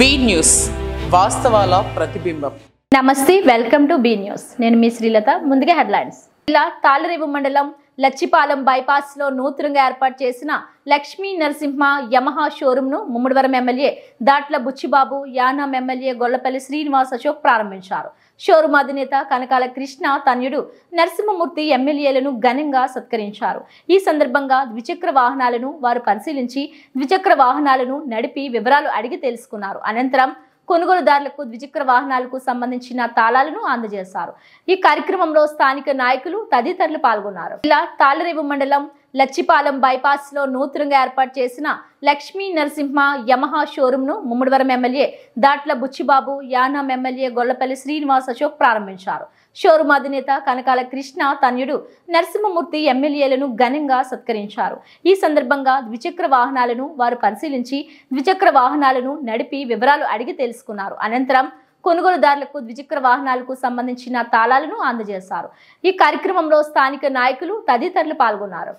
B news వాస్తవాల ప్రతిబింబం. నమస్తే, welcome to be news. నేను మీ శ్రీలత. ముందుగా హెడ్లైన్స్. ఇలా తాళరేవు మండలం లచ్చిపాలెం బైపాస్ లో నూతనంగా ఏర్పాటు చేసిన లక్ష్మీ నరసింహ యమహా షోరూమ్ ను ముమ్మడివరం ఎమ్మెల్యే దాట్ల బుచ్చిబాబు, యానాం ఎమ్మెల్యే గొల్లపల్లి శ్రీనివాస్ అశోక్ ప్రారంభించారు. షోరూమ్ అధినేత కనకాల కృష్ణ తన్యుడు నరసింహమూర్తి ఎమ్మెల్యేలను ఘనంగా సత్కరించారు. ఈ సందర్భంగా ద్విచక్ర వాహనాలను వారు పరిశీలించి ద్విచక్ర వాహనాలను నడిపి వివరాలు అడిగి తెలుసుకున్నారు. అనంతరం కొనుగోలుదారులకు ద్విచక్ర వాహనాలకు సంబంధించిన తాళాలను అందజేశారు. ఈ కార్యక్రమంలో స్థానిక నాయకులు తదితరులు పాల్గొన్నారు. ఇలా తాళరేవు మండలం లచ్చిపాలెం బైపాస్ లో నూతనంగా ఏర్పాటు చేసిన లక్ష్మీ నరసింహ యమహా షోరూమ్ ను ముమ్మడివరం ఎమ్మెల్యే దాట్ల బుచ్చిబాబు, యానాం ఎమ్మెల్యే గొల్లపల్లి శ్రీనివాస్ అశోక్ ప్రారంభించారు. షోరూమ్ అధినేత కనకాల కృష్ణ తన్యుడు నరసింహమూర్తి ఎమ్మెల్యేలను ఘనంగా సత్కరించారు. ఈ సందర్భంగా ద్విచక్ర వాహనాలను వారు పరిశీలించి ద్విచక్ర వాహనాలను నడిపి వివరాలు అడిగి తెలుసుకున్నారు. అనంతరం కొనుగోలుదారులకు ద్విచక్ర వాహనాలకు సంబంధించిన తాళాలను అందజేశారు. ఈ కార్యక్రమంలో స్థానిక నాయకులు తదితరులు పాల్గొన్నారు.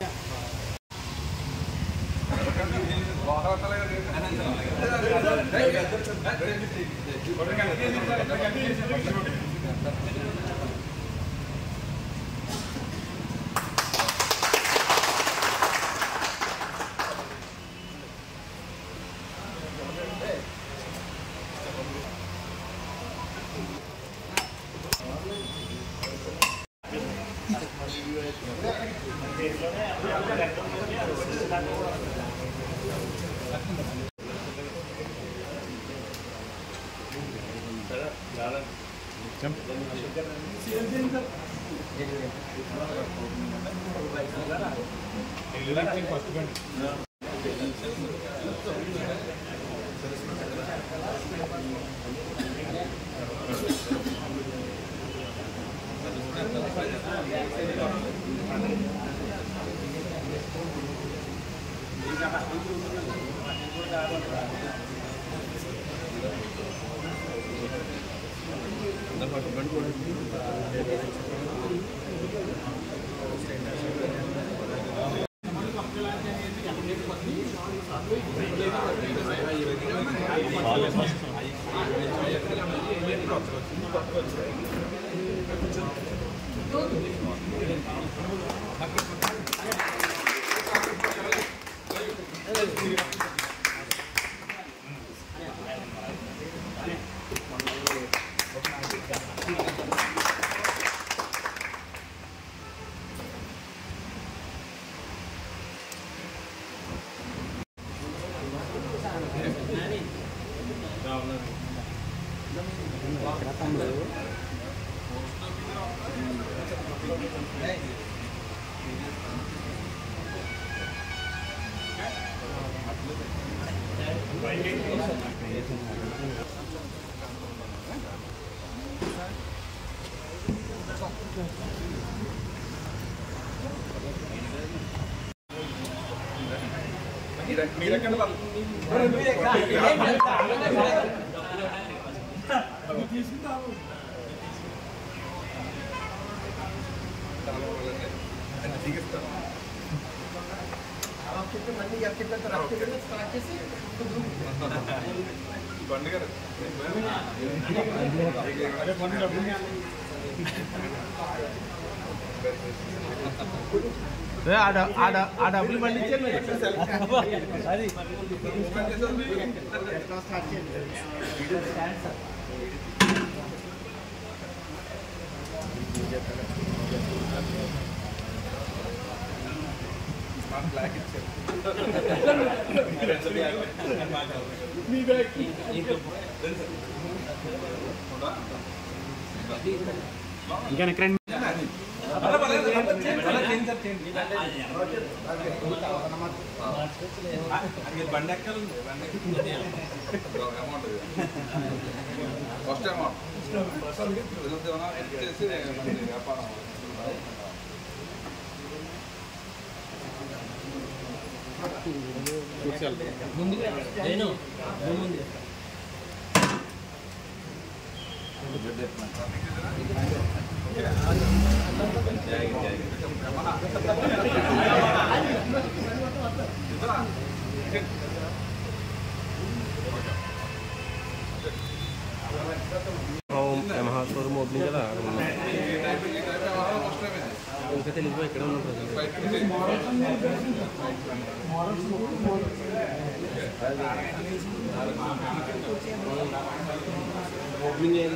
డబ్బులు పండించారు అది ఇంకా ఎక్కడ బండి ఎక్కలు అమౌంట్ ఫస్ట్ అమౌంట్ చేసి వ్యాపారం ముందుగా నేను యమహా షోరూమ్ ఓపెనింగ్ కదా ఇంకా తెలియదు ఎక్కడ ఉన్నాం ఓపెనింగ్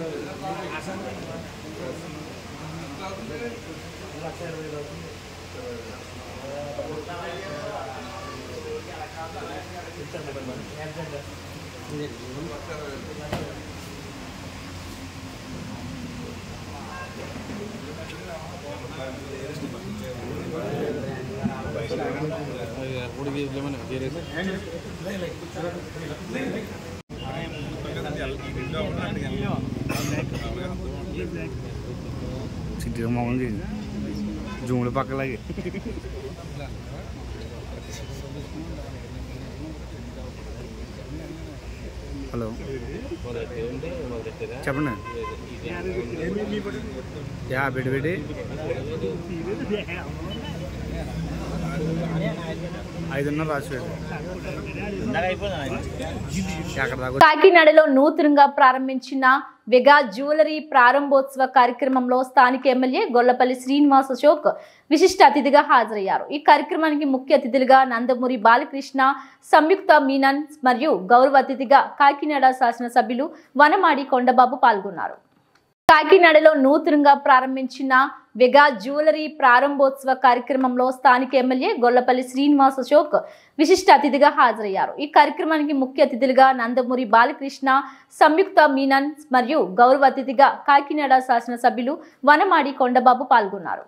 జూమ్లో పక్కలాగే హలో చెప్పండి యా పెట్టి 5:30 రాసి కాకినాడలో నూతనంగా ప్రారంభించిన వెగా జ్యువెలరీ ప్రారంభోత్సవ కార్యక్రమంలో స్థానిక ఎమ్మెల్యే గొల్లపల్లి శ్రీనివాస్ అశోక్ విశిష్ట అతిథిగా హాజరయ్యారు. ఈ కార్యక్రమానికి ముఖ్య అతిథులుగా నందమూరి బాలకృష్ణ, సంయుక్త మీనన్ మరియు గౌరవ అతిథిగా కాకినాడ శాసనసభ్యులు వనమాడి కొండబాబు పాల్గొన్నారు. కాకినాడలో నూతనంగా ప్రారంభించిన వెగా జ్యువెలరీ ప్రారంభోత్సవ కార్యక్రమంలో స్థానిక ఎమ్మెల్యే గొల్లపల్లి శ్రీనివాస్ అశోక్ విశిష్ట అతిథిగా హాజరయ్యారు. ఈ కార్యక్రమానికి ముఖ్య అతిథులుగా నందమూరి బాలకృష్ణ, సంయుక్త మీనన్ మరియు గౌరవ అతిథిగా కాకినాడ శాసనసభ్యులు వనమాడి కొండబాబు పాల్గొన్నారు.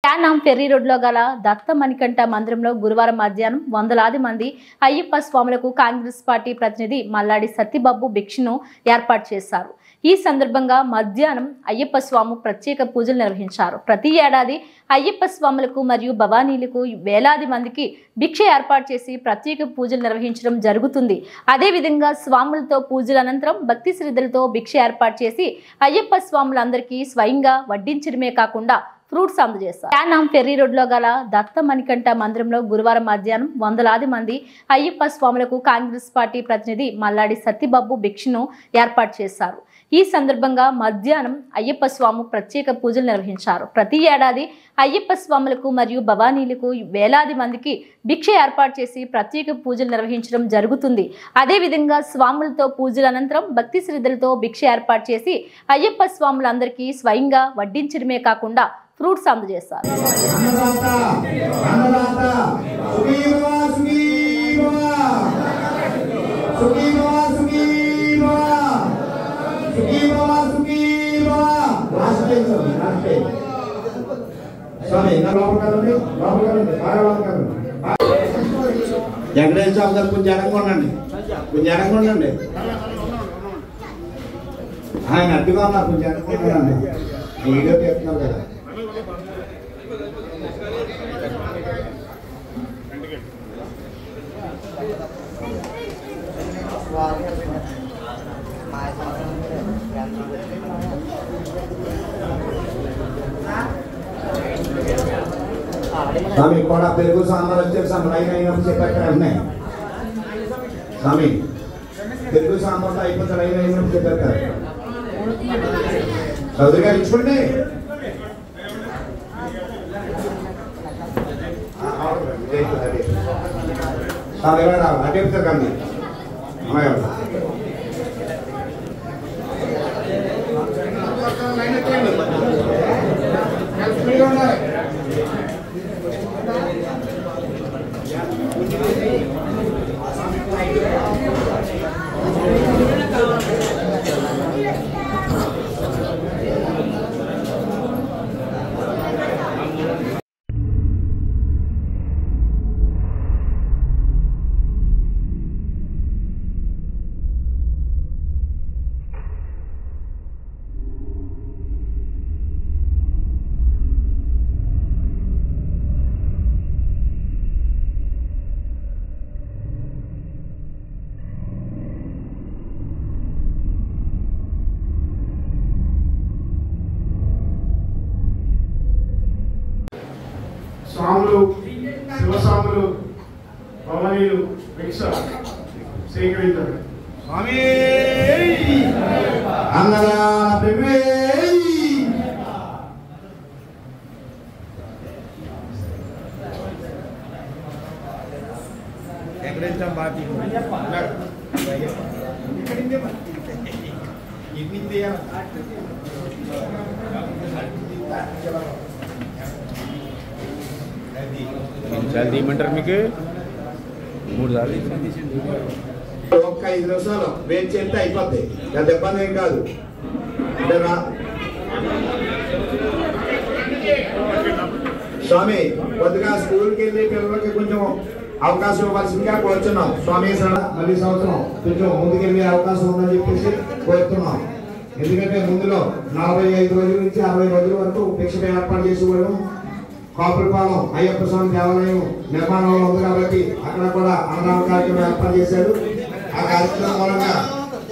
యానాం ఫెర్రీ రోడ్లో గల దత్త మణికంఠ మందిరంలో గురువారం మధ్యాహ్నం వందలాది మంది అయ్యప్ప స్వాములకు కాంగ్రెస్ పార్టీ ప్రతినిధి మల్లాడి సత్యబాబు భిక్షను ఏర్పాటు చేశారు. ఈ సందర్భంగా మధ్యాహ్నం అయ్యప్ప స్వామి ప్రత్యేక పూజలు నిర్వహించారు. ప్రతి ఏడాది అయ్యప్ప స్వాములకు మరియు భవానీలకు వేలాది మందికి భిక్ష ఏర్పాటు చేసి ప్రత్యేక పూజలు నిర్వహించడం జరుగుతుంది. అదేవిధంగా స్వాములతో పూజల అనంతరం భక్తి శ్రద్ధలతో భిక్ష ఏర్పాటు చేసి అయ్యప్ప స్వాములందరికీ స్వయంగా వడ్డించడమే కాకుండా ఫ్రూట్స్ అందజేశారు. యానాం ఫెర్రీ రోడ్లో గల దత్త మణికంఠ మందిరంలో గురువారం మధ్యాహ్నం వందలాది మంది అయ్యప్ప స్వాములకు కాంగ్రెస్ పార్టీ ప్రతినిధి మల్లాడి సత్యబాబు భిక్షను ఏర్పాటు చేశారు. ఈ సందర్భంగా మధ్యాహ్నం అయ్యప్ప స్వామి ప్రత్యేక పూజలు నిర్వహించారు. ప్రతి ఏడాది అయ్యప్ప స్వాములకు మరియు భవానీలకు వేలాది మందికి భిక్ష ఏర్పాటు చేసి ప్రత్యేక పూజలు నిర్వహించడం జరుగుతుంది. అదేవిధంగా స్వాములతో పూజల అనంతరం భక్తి శ్రద్ధలతో భిక్ష ఏర్పాటు చేసి అయ్యప్ప స్వాములందరికీ స్వయంగా వడ్డించడమే కాకుండా ఫ్రూట్స్ అందజేశారు. వెంకటేశ్వర స్వామి గారు కొంచెం ఎడగొండండి, కొంచెం ఎడగొండండి. ఆయన అడ్డుగా ఉన్నారు, కొంచెం ఎడగొండండి. వీడియో చెప్తున్నారు కదా. స్వామి కూడా పెరుగు సాంబార్ వచ్చేసి లైన్ అయినప్పుడు చెప్పారు ఉన్నాయి. స్వామి పెరుగు సాంబార్ అయిపోతే లైన్ అయినప్పుడు చెప్పారు. చౌదరి గారు ఇచ్చుకోండి. అటే చెప్తారు కానీ అమ్మాయి స్వాములు శివస్వాములు భవనీయులు భిక్ష సేకరించారు. స్వామి తీయమంటారు మీకు 3 సార్లు ఒక్క 5 నిమిషాలు వెయిట్ చేస్తే అయిపోద్ది. పెద్ద ఇబ్బంది ఏం కాదు. స్వామి కొద్దిగా స్కూల్కి వెళ్ళి పిల్లలకి కొంచెం అవకాశం ఇవ్వాల్సిందిగా కోరుతున్నాం. స్వామి మళ్ళీ సంవత్సరం కొంచెం ముందుకెళ్ళే అవకాశం ఉందని చెప్పేసి కోరుతున్నాం. ఎందుకంటే ముందులో 45 రోజుల నుంచి 60 రోజుల వరకు భిక్ష ఏర్పాటు చేసుకోవడం, కాపులపాలెం అయ్యప్ప స్వామి దేవాలయం నిర్మాణంలో ఉంది కాబట్టి అక్కడ కూడా అన్నదాన కార్యక్రమం ఏర్పాటు చేశారు. ఆ కార్యక్రమం మూలంగా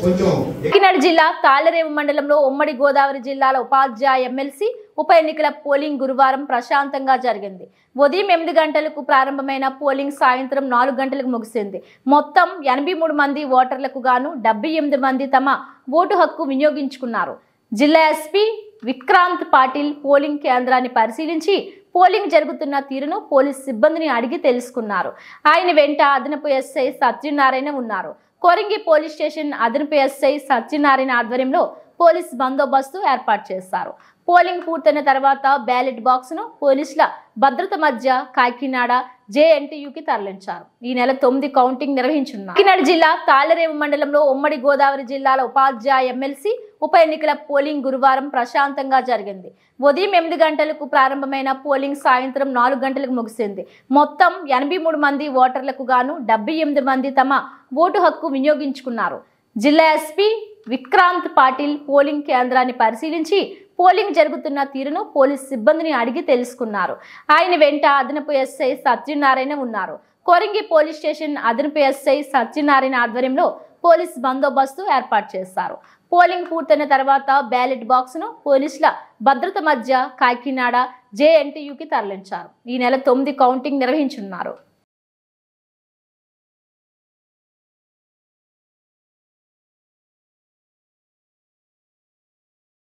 కొంచెం కాకినాడ జిల్లా తాళ్లరేవు మండలంలో ఉమ్మడి గోదావరి జిల్లాల ఉపాధ్యాయ ఎమ్మెల్సీ ఉప ఎన్నికల పోలింగ్ గురువారం ప్రశాంతంగా జరిగింది. ఉదయం 8 గంటలకు ప్రారంభమైన పోలింగ్ సాయంత్రం 4 గంటలకు ముగిసింది. మొత్తం 83 మంది ఓటర్లకు గాను 78 మంది తమ ఓటు హక్కు వినియోగించుకున్నారు. జిల్లా ఎస్పీ విక్రాంత్ పాటిల్ పోలింగ్ కేంద్రాన్ని పరిశీలించి పోలింగ్ జరుగుతున్న తీరును పోలీసు సిబ్బందిని అడిగి తెలుసుకున్నారు. ఆయన వెంట అదనపు ఎస్ఐ సత్యనారాయణ ఉన్నారు. కొరంగి పోలీస్ స్టేషన్ అదనపు ఎస్ఐ సత్యనారాయణ ఆధ్వర్యంలో పోలీస్ బందోబస్తు ఏర్పాటు చేశారు. పోలింగ్ పూర్తయిన తర్వాత బ్యాలెట్ బాక్స్ ను పోలీసుల భద్రత మధ్య కాకినాడ జేఎన్టీయూకి తరలించారు. ఈ నెల 9 కౌంటింగ్ నిర్వహించున్నారు. కాకినాడ జిల్లా తాళ్లరేవు మండలంలో ఉమ్మడి గోదావరి జిల్లాల ఉపాధ్యాయ ఎమ్మెల్సీ ఉప ఎన్నికల పోలింగ్ గురువారం ప్రశాంతంగా జరిగింది. ఉదయం 8 గంటలకు ప్రారంభమైన పోలింగ్ సాయంత్రం 4 గంటలకు ముగిసింది. మొత్తం 83 మంది ఓటర్లకు గాను 78 మంది తమ ఓటు హక్కు వినియోగించుకున్నారు. జిల్లా ఎస్పీ విక్రాంత్ పాటిల్ పోలింగ్ కేంద్రాన్ని పరిశీలించి పోలింగ్ జరుగుతున్న తీరును పోలీసు సిబ్బందిని అడిగి తెలుసుకున్నారు. ఆయన వెంట అదనపు ఎస్ఐ సత్యనారాయణ ఉన్నారు. కొరంగి పోలీస్ స్టేషన్ అదనపు ఎస్ఐ సత్యనారాయణ ఆధ్వర్యంలో పోలీస్ బందోబస్తు ఏర్పాటు చేశారు. పోలింగ్ పూర్తయిన తర్వాత బ్యాలెట్ బాక్స్ ను పోలీసుల భద్రత మధ్య కాకినాడ జేఎన్టీయూకి తరలించారు. ఈ నెల 9 కౌంటింగ్ నిర్వహించున్నారు.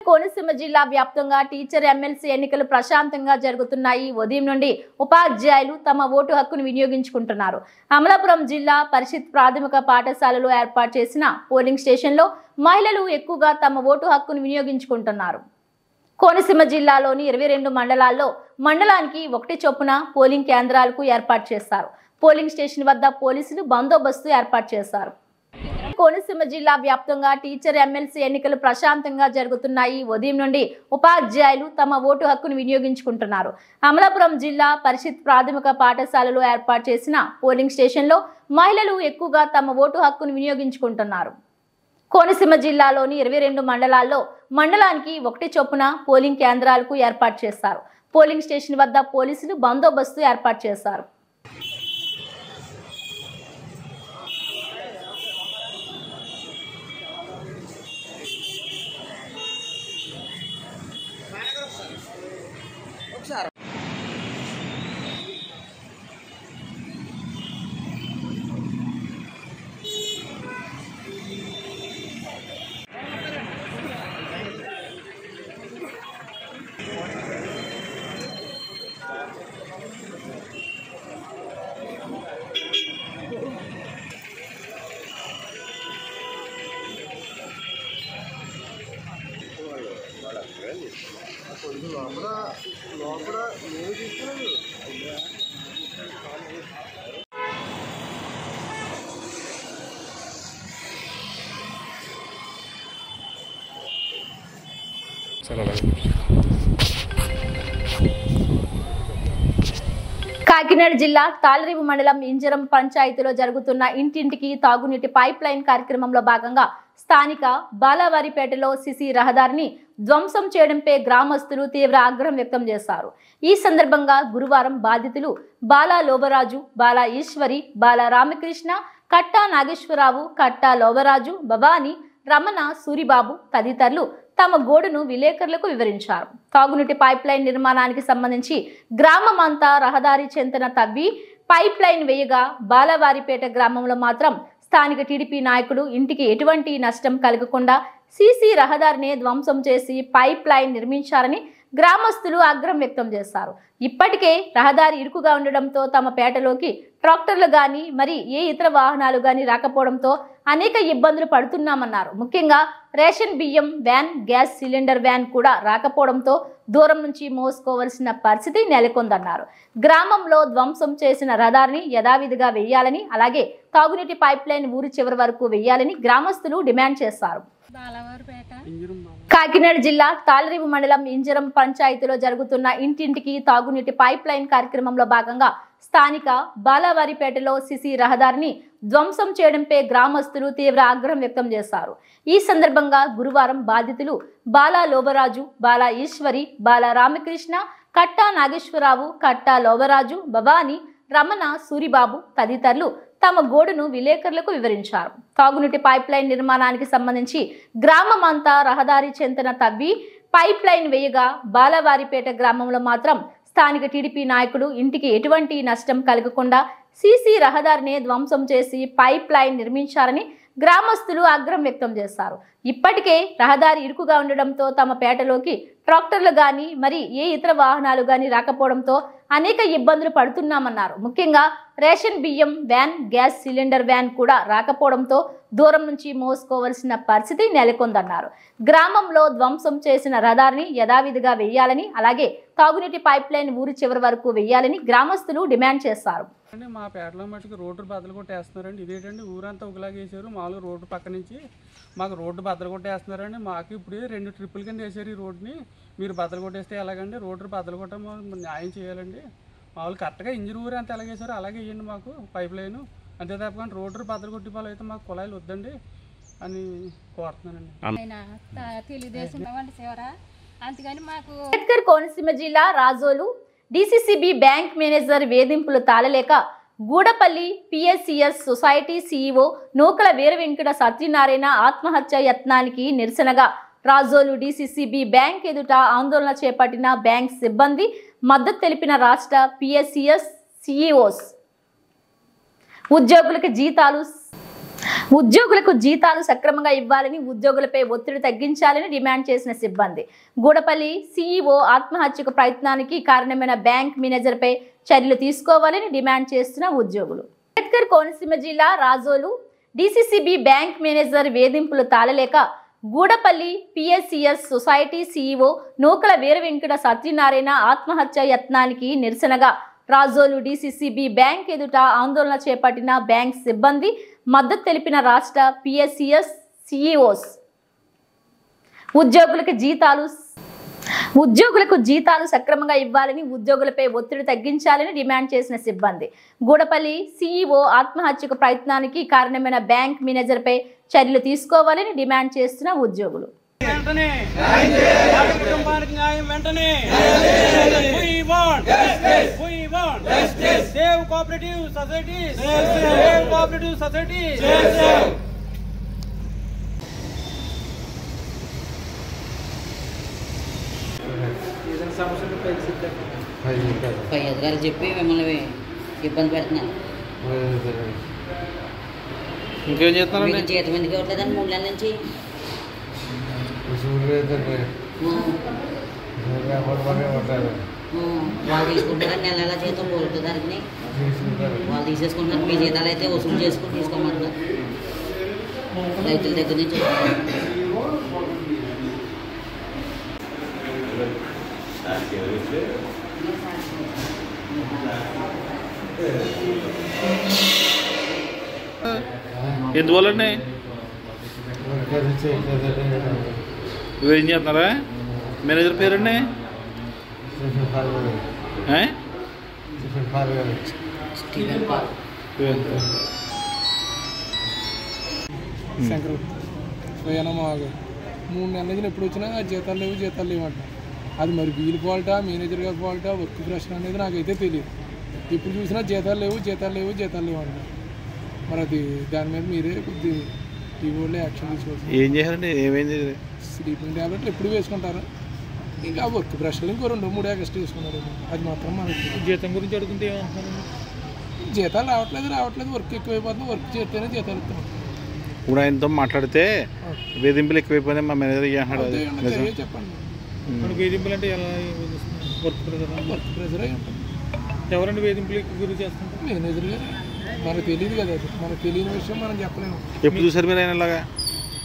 కోనసీమ జిల్లా వ్యాప్తంగా టీచర్ ఎమ్మెల్సీ ఎన్నికలు ప్రశాంతంగా జరుగుతున్నాయి. ఉదయం నుండి ఉపాధ్యాయులు తమ ఓటు హక్కును వినియోగించుకుంటున్నారు. అమలాపురం జిల్లా పరిషత్ ప్రాథమిక పాఠశాలలో ఏర్పాటు చేసిన పోలింగ్ స్టేషన్లో మహిళలు ఎక్కువగా తమ ఓటు హక్కును వినియోగించుకుంటున్నారు. కోనసీమ జిల్లాలోని 22 మండలాల్లో మండలానికి 1 చొప్పున పోలింగ్ కేంద్రాలకు ఏర్పాటు చేశారు. పోలింగ్ స్టేషన్ వద్ద పోలీసులు బందోబస్తు ఏర్పాటు చేశారు. కోనసీమ జిల్లా వ్యాప్తంగా టీచర్ ఎమ్మెల్సీ ఎన్నికలు ప్రశాంతంగా జరుగుతున్నాయి. ఉదయం నుండి ఉపాధ్యాయులు తమ ఓటు హక్కును వినియోగించుకుంటున్నారు. అమలాపురం జిల్లా పరిషత్ ప్రాథమిక పాఠశాలలో ఏర్పాటు చేసిన పోలింగ్ స్టేషన్లో మహిళలు ఎక్కువగా తమ ఓటు హక్కును వినియోగించుకుంటున్నారు. కోనసీమ జిల్లాలోని 22 మండలాల్లో మండలానికి 1 చొప్పున పోలింగ్ కేంద్రాలకు ఏర్పాటు చేశారు. పోలింగ్ స్టేషన్ వద్ద పోలీసులు బందోబస్తు ఏర్పాటు చేశారు. కాకినాడ జిల్లా తాళ్లరేవు మండలం ఇంజరం పంచాయతీలో జరుగుతున్న ఇంటింటికి తాగునీటి పైప్ లైన్ కార్యక్రమంలో భాగంగా స్థానిక బాలావారిపేటలో సిసి రహదారిని ధ్వంసం చేయడంపై గ్రామస్తులు తీవ్ర ఆగ్రహం వ్యక్తం చేశారు. ఈ సందర్భంగా గురువారం బాధితులు బాలా లోబరాజు, బాలా ఈశ్వరి, బాలా రామకృష్ణ, కట్టా నాగేశ్వరరావు, కట్టా లోబరాజు, భవానీ, రమణ, సూరిబాబు తదితరులు తమ గోడును విలేకరులకు వివరించారు. తాగునీటి పైప్ లైన్ నిర్మాణానికి సంబంధించి గ్రామం అంతా రహదారి చెంతన తవ్వి పైప్ లైన్ వేయగా బాలవారిపేట గ్రామంలో మాత్రం స్థానిక టీడీపీ నాయకులు ఇంటికి ఎటువంటి నష్టం కలగకుండా సీసీ రహదారిని ధ్వంసం చేసి పైప్ లైన్ నిర్మించారని గ్రామస్తులు ఆగ్రహం వ్యక్తం చేశారు. ఇప్పటికే రహదారి ఇరుకుగా ఉండడంతో తమ పేటలోకి ట్రాక్టర్లు గాని మరి ఏ ఇతర వాహనాలు గాని రాకపోవడంతో అనేక ఇబ్బందులు పడుతున్నామన్నారు. ముఖ్యంగా రేషన్ బియ్యం వ్యాన్, గ్యాస్ సిలిండర్ వ్యాన్ కూడా రాకపోవడంతో దూరం నుంచి మోసుకోవలసిన పరిస్థితి నెలకొందన్నారు. గ్రామంలో ధ్వంసం చేసిన రహదారిని యథావిధిగా వేయాలని, అలాగే తాగునీటి పైప్ లైన్ ఊరి చివరి వరకు వేయాలని గ్రామస్తులు డిమాండ్ చేశారు. కాకినాడ జిల్లా తాళరేవు మండలం ఇంజరం పంచాయతీలో జరుగుతున్న ఇంటింటికి తాగునీటి పైప్ లైన్ కార్యక్రమంలో భాగంగా స్థానిక బాలవారిపేటలో సిసి రహదారిని ధ్వంసం చేయడంపై గ్రామస్తులు తీవ్ర ఆగ్రహం వ్యక్తం చేశారు. ఈ సందర్భంగా గురువారం బాధితులు బాలా లోబరాజు, బాలా ఈశ్వరి, బాలా రామకృష్ణ, కట్టా నాగేశ్వరరావు, కట్టా లోబరాజు, భవానీ, రమణ, సూరిబాబు తదితరులు తమ గోడును విలేకరులకు వివరించారు. తాగునీటి పైప్ లైన్ నిర్మాణానికి సంబంధించి గ్రామం అంతా రహదారి చెంతన తవ్వి పైప్ లైన్ వేయగా బాలవారిపేట గ్రామంలో మాత్రం స్థానిక టీడీపీ నాయకులు ఇంటికి ఎటువంటి నష్టం కలగకుండా సీసీ రహదారిని ధ్వంసం చేసి పైప్ లైన్ నిర్మించారని గ్రామస్తులు ఆగ్రహం వ్యక్తం చేశారు. ఇప్పటికే రహదారి ఇరుకుగా ఉండడంతో తమ పేటలోకి ట్రాక్టర్లు గాని మరి ఏ ఇతర వాహనాలు గాని రాకపోవడంతో అనేక ఇబ్బందులు పడుతున్నామన్నారు. ముఖ్యంగా రేషన్ బియ్యం వ్యాన్, గ్యాస్ సిలిండర్ వ్యాన్ కూడా రాకపోవడంతో దూరం నుంచి మోసుకోవలసిన పరిస్థితి నెలకొందన్నారు. గ్రామంలో ధ్వంసం చేసిన రహదారిని యథావిధిగా వేయాలని, అలాగే తాగునీటి పైప్ లైన్ ఊరి చివరి వరకు వేయాలని గ్రామస్తులు డిమాండ్ చేశారు. మా పేటలో మటుకు రోడ్డు బద్దలు కొట్టేస్తున్నారండి. ఇదేంటండి ఊరంతా ఒకలాగేసారు. మామూలుగా రోడ్డు పక్క నుంచి మాకు రోడ్డు బద్దలు కొట్టేస్తున్నారండి. మాకు ఇప్పుడు 2 ట్రిప్పుల కింద వేసారు ఈ రోడ్డుని. మీరు బద్దలు కొట్టేస్తే ఎలాగండి? రోడ్డు బద్దలు కొట్టడం న్యాయం చేయాలండి. మామూలు కరెక్ట్గా ఇంజిన్ ఊరు అంతా ఎలాగేసారు అలాగే వేయండి మాకు పైప్ లైను. అంతే తప్పకుండా రోడ్డు బద్దలు కొట్టి పాలు అయితే మాకు కుళాయిలు వద్దండి అని కోరుతున్నానండి. అంబేద్కర్ కోనసీమ జిల్లా రాజోలు డిసిసిబి బ్యాంక్ మేనేజర్ వేధింపులు తాళలేక గూడపల్లి పిఎస్సిఎస్ సొసైటీ సిఇఓ నూకల వీర వెంకట సత్యనారాయణ ఆత్మహత్య యత్నానికి నిరసనగా రాజోలు డిసిసిబి బ్యాంక్ ఎదుట ఆందోళన చేపట్టిన బ్యాంక్ సిబ్బంది మద్దతు తెలిపిన రాష్ట్ర పిఎస్సిఎస్ సిఇఓస్. ఉద్యోగులకు జీతాలు సక్రమంగా ఇవ్వాలని, ఉద్యోగులపై ఒత్తిడి తగ్గించాలని డిమాండ్ చేసిన సిబ్బంది గూడపల్లి సిఇఓ ఆత్మహత్యకు ప్రయత్నానికి కారణమైన బ్యాంక్ మేనేజర్పై చర్యలు తీసుకోవాలని డిమాండ్ చేస్తున్న ఉద్యోగులు. అంబేద్కర్ కోనసీమ జిల్లా రాజోలు డిసిసిబి బ్యాంక్ మేనేజర్ వేధింపులు తాళలేక గూడపల్లి పిఎస్సిఎస్ సొసైటీ సిఇఓ నూకల వీర వెంకట సత్యనారాయణ ఆత్మహత్య యత్నానికి నిరసనగా రాజోలు డిసిసిబి బ్యాంక్ ఎదుట ఆందోళన చేపట్టిన బ్యాంక్ సిబ్బంది మద్దతు తెలిపిన రాష్ట్ర పిఎస్సిఎస్ సిఇఓస్. ఉద్యోగులకు జీతాలు సక్రమంగా ఇవ్వాలని, ఉద్యోగులపై ఒత్తిడి తగ్గించాలని డిమాండ్ చేసిన సిబ్బంది గూడపల్లి సిఇఓ ఆత్మహత్యకు ప్రయత్నానికి కారణమైన బ్యాంక్ మేనేజర్పై చర్యలు తీసుకోవాలని డిమాండ్ చేస్తున్న ఉద్యోగులు. పై అధికారులు చెప్పి మిమ్మల్ని ఇబ్బంది పెడుతున్నారు. ఇంకేం చేస్తానండి? జీతం ఎందుకు ఇవ్వట్లేదండి 3 నెలల నుంచి? వాళ్ళు తీసుకుంటారు నెల నెల జీతం పోతుంది దానికి వాళ్ళు తీసేసుకుంటున్నారు. మీ జీతాలు అయితే వసూలు చేసుకుని తీసుకోమంటారు రైతుల దగ్గర నుంచి. ఎందువల్లండి ఏం చేస్తున్నారా? మేనేజర్ పేరండి శంకర్ మాకు 3 నెలల నుంచి ఎప్పుడు వచ్చినా జీతాలు లేవు అంట. అది మరి వీలు ఫాల్టా, మేనేజర్ గారి ఫాల్టా, వర్క్ ప్రెషర్ అనేది నాకైతే తెలియదు. ఇప్పుడు చూసినా జీతాలు లేవు అంట. మరి అది దాని మీద మీరే కొద్ది టీవీలో యాక్షన్ తీసుకోవచ్చు. ఏం చేశారండి? ఏమైంది? స్లీపింగ్ ట్యాబ్లెట్లు ఎప్పుడు వేసుకుంటారు. ఇంకా వర్క్ ప్రెషర్లు ఇంకో 2-3 ఎక్స్ట్రా వేసుకున్నారు. అది మాత్రం మనకి. జీతం గురించి అడుగుతుంటే ఏమంటున్నారు? జీతాలు రావట్లేదు, వర్క్ ఎక్కువైపోతుంది, వర్క్ చేస్తేనే జీతాలు ఇస్తాం. ఇప్పుడు ఆయనతో మాట్లాడితే వేధింపులు ఎక్కువైపోయినాయి మా మేనేజర్ చెప్పండి. వేధింపులు అంటే ఎలా? వర్క్ ప్రెజర్ అయి ఉంటుంది. ఎవరండి వేధింపులకు గురి చేస్తుంటారు? మేనేజర్ గారు. మనకు తెలియదు కదా, అది మనకు తెలియని విషయం మనం చెప్పలేము. ఎప్పుడు చూసారు మీరు ఆయన ఇలాగా?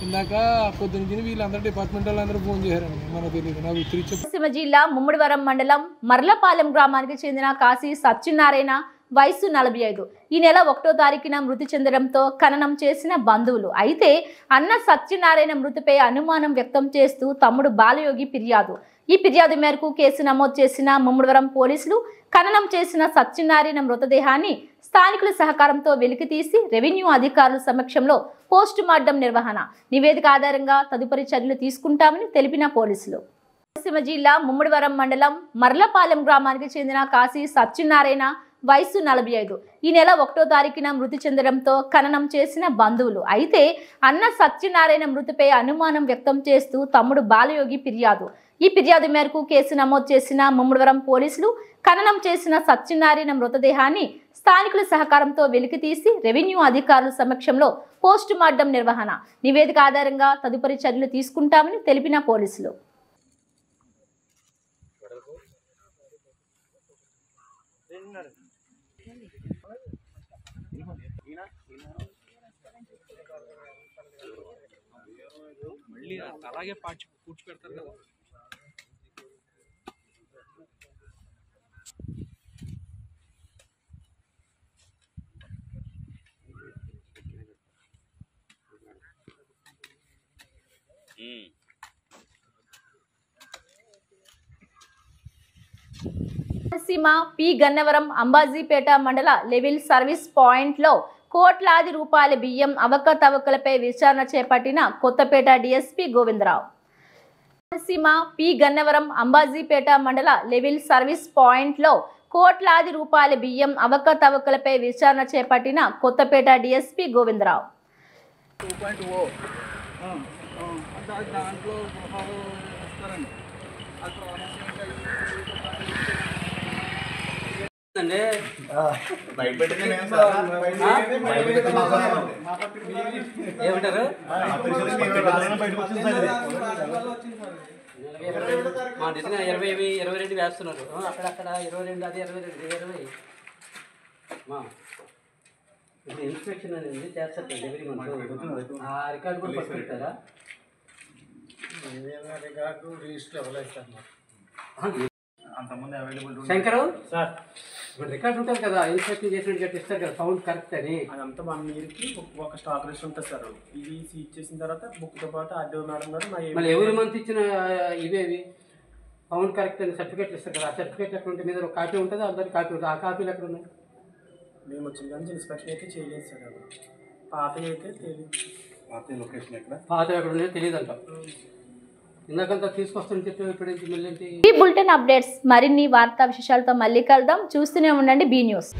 ఇందాక పొద్దున వీళ్ళందరూ డిపార్ట్మెంట్ వాళ్ళందరూ ఫోన్ చేశారండి. మనకు తెలియదు. నాకు ఉత్తరించి కోనసీమ జిల్లా ముమ్మడివరం మండలం మర్లపాలెం గ్రామానికి చెందిన కాశీ సత్యనారాయణ వయసు 45. ఈ నెల 1వ తారీఖున మృతి చెందడంతో ఖననం చేసిన బంధువులు. అయితే అన్న సత్యనారాయణ మృతిపై అనుమానం వ్యక్తం చేస్తూ తమ్ముడు బాలయోగి ఫిర్యాదు. ఈ ఫిర్యాదు మేరకు కేసు నమోదు చేసిన ముమ్మడివరం పోలీసులు ఖననం చేసిన సత్యనారాయణ మృతదేహాన్ని స్థానికుల సహకారంతో వెలికితీసి రెవెన్యూ అధికారుల సమక్షంలో పోస్ట్ మార్టం నిర్వహణ నివేదిక ఆధారంగా తదుపరి చర్యలు తీసుకుంటామని తెలిపిన పోలీసులు. కోనసీమ జిల్లా ముమ్మడివరం మండలం మర్లపాలెం గ్రామానికి చెందిన కాశీ సత్యనారాయణ వయసు 45. ఈ నెల 1వ తారీఖున మృతి చెందడంతో ఖననం చేసిన బంధువులు. అయితే అన్న సత్యనారాయణ మృతిపై అనుమానం వ్యక్తం చేస్తూ తమ్ముడు బాలయోగి ఫిర్యాదు. ఈ ఫిర్యాదు మేరకు కేసు నమోదు చేసిన ముమ్మడివరం పోలీసులు ఖననం చేసిన సత్యనారాయణ మృతదేహాన్ని స్థానికుల సహకారంతో వెలికితీసి రెవెన్యూ అధికారుల సమక్షంలో పోస్ట్ మార్టం నిర్వహణ నివేదిక ఆధారంగా తదుపరి చర్యలు తీసుకుంటామని తెలిపిన పోలీసులు. అలాగే పూడ్చి పెడతారు కదా. కోనసీమ పి గన్నవరం అంబాజీపేట మండల లెవెల్ సర్వీస్ పాయింట్లో కోట్లాది రూపాయల బియ్యం అవకతవకలపై విచారణ చేపట్టిన కొత్తపేట డీఎస్పీ గోవిందరావు. కోనసీమ పి గన్నవరం అంబాజీపేట మండల లెవెల్ సర్వీస్ పాయింట్లో కోట్లాది రూపాయల బియ్యం అవకతవకలపై విచారణ చేపట్టిన కొత్తపేట డీఎస్పీ గోవిందరావు. దాంట్లో ఏమంటారు? మా నిజంగా 22 వేస్తున్నారు. అక్కడక్కడ 22, అది 22, 20. ఇది ఇన్స్పెక్షన్ అనేది చేస్తారు డెలివరీ మంత్. ఆ రికార్డు కూడా పట్టుకుంటారా? రికార్డు రిజిస్టర్ ఇవ్వలేదు సార్. అంతమంది అవైలబుల్ శంకరు సార్. ఇప్పుడు రికార్డు ఉంటుంది కదా, ఇన్స్పెక్షన్ చేసినట్టు చెప్పిస్తారు కదా, సౌండ్ కరెక్ట్ అని. అదంతా 1 ఇయర్కి ఒక స్టాక్ లిస్ట్ ఉంటుంది సార్. ఇది సీజ్ చేసిన తర్వాత బుక్తో పాటు ఆర్డీఓ మేడం గారు మళ్ళీ ఎవరి మంత్ ఇచ్చిన ఇవేవి సౌండ్ కరెక్ట్ అని సర్టిఫికేట్ ఇస్తారు కదా. ఆ సర్టిఫికేట్ ఎక్కడ ఉంటే మీద ఒక కాపీ ఉంటుంది, అందరికి కాపీ ఉంటుంది. ఆ కాపీలు ఎక్కడ ఉన్నాయి? మేము వచ్చిన కానీ ఇన్స్పెక్షన్ అయితే చేయలేదు సార్. అది పాత అయితే తెలియదు. పాత లొకేషన్ ఎక్కడ, పాత ఎక్కడ ఉన్నాయో తెలియదు అంట. ఇందాకంతా తీసుకొస్తాను చెప్పి ఇప్పుడు మళ్ళీ ఈ బులెటిన్ అప్డేట్స్ మరిన్ని వార్తా విశేషాలతో మళ్ళీ కలుద్దాం. చూస్తూనే ఉండండి బీ న్యూస్.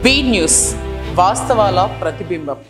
బీ న్యూస్, వాస్తవాల ప్రతిబింబం.